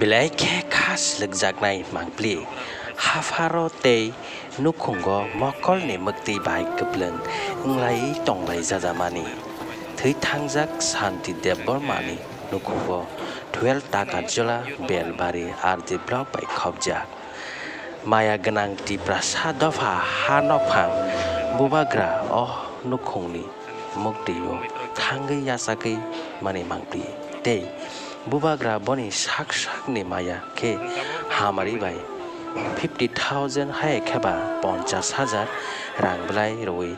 बिलाइखे खास लोगजागनाय मांप्लि हाफारो तै नुखुंगो मकलनि मोक्ति बाय गोब्लों इंलाय तंलाय जाजामानि थै थांजाक शान्ति देव बर्मानि नुखुंगो 12 ताकाजला बेलबारि आर दिब्राव बाय खबजाक माया गोनांथि प्रासा दफा हानफां बुबाग्रा नुखुंनि मुक्तियो थांगै यासाकै माने मांप्लि तै बुबाग्रा बनी साक साकनि माया के हामारी बाय 50,000 हाय खेबा 50,000 रां बलाय रई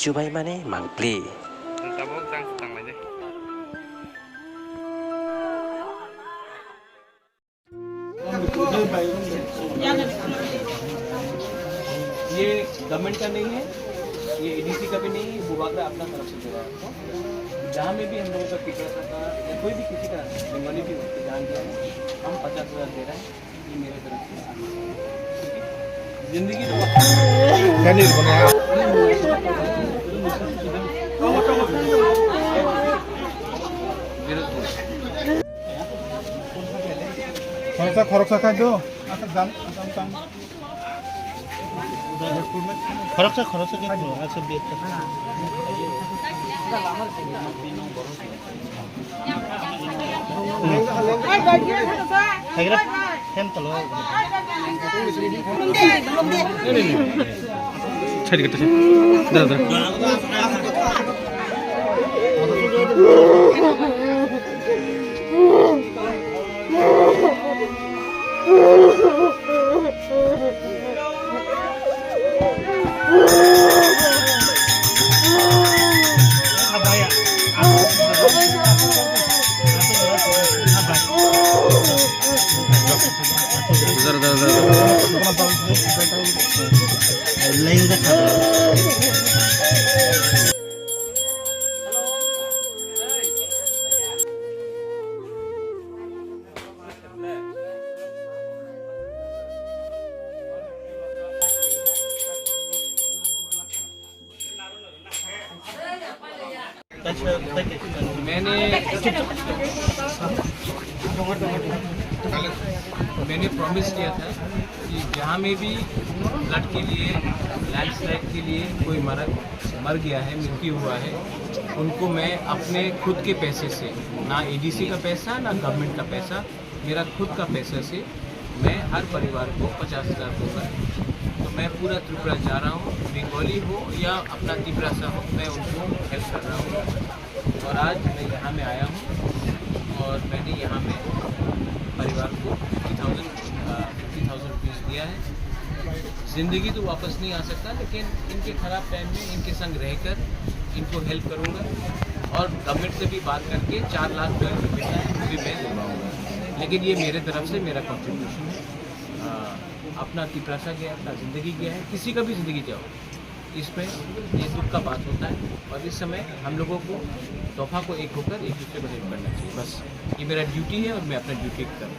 सुबाय माने मांप्लि ये गवर्नमेंट का नहीं है, ये एडीसी का भी नहीं है, बुबाग्रा अपना तरफ से दे रहा है आपको। जहाँ में भी हम लोगों का टिकट था या कोई भी किसी का बंगाली भी उसको जान दिया है, हम 50,000 दे रहे हैं, ये मेरे तरफ से ठीक है। जिंदगी तो खरचा खाद्य खरचा मैंने प्रॉमिस किया था कि जहाँ में भी फ्लड के लिए लैंडस्लाइड के लिए कोई मर गया है, मृत्यु हुआ है, उनको मैं अपने खुद के पैसे से, ना एडीसी का पैसा ना गवर्नमेंट का पैसा, मेरा खुद का पैसा से मैं हर परिवार को 50,000 दूँगा। तो मैं पूरा त्रिपुरा जा रहा हूँ, बंगाली हो या अपना तिब्रासा हो, मैं उनको हेल्प कर रहा हूँ। और आज मैं यहाँ में आया हूँ और मैंने यहाँ में परिवार को 50,000 रुपीज़ दिया है। ज़िंदगी तो वापस नहीं आ सकता, लेकिन इनके ख़राब टाइम में इनके संग रहकर इनको हेल्प करूँगा और गवर्नमेंट से भी बात करके 4 लाख रुपये मिलता है वो भी मैं दिलवाऊँगा। लेकिन ये मेरे तरफ से मेरा कॉन्ट्रीब्यूशन है। अपना तिब्रासा गया, अपना ज़िंदगी गया है, किसी का भी ज़िंदगी जाओ, इसमें ये दुख का बात होता है। और इस समय हम लोगों को तोहफा को एक होकर एक दूसरे को हेल्प करना चाहिए, बस ये मेरा ड्यूटी है और मैं अपना ड्यूटी कर रहा हूँ।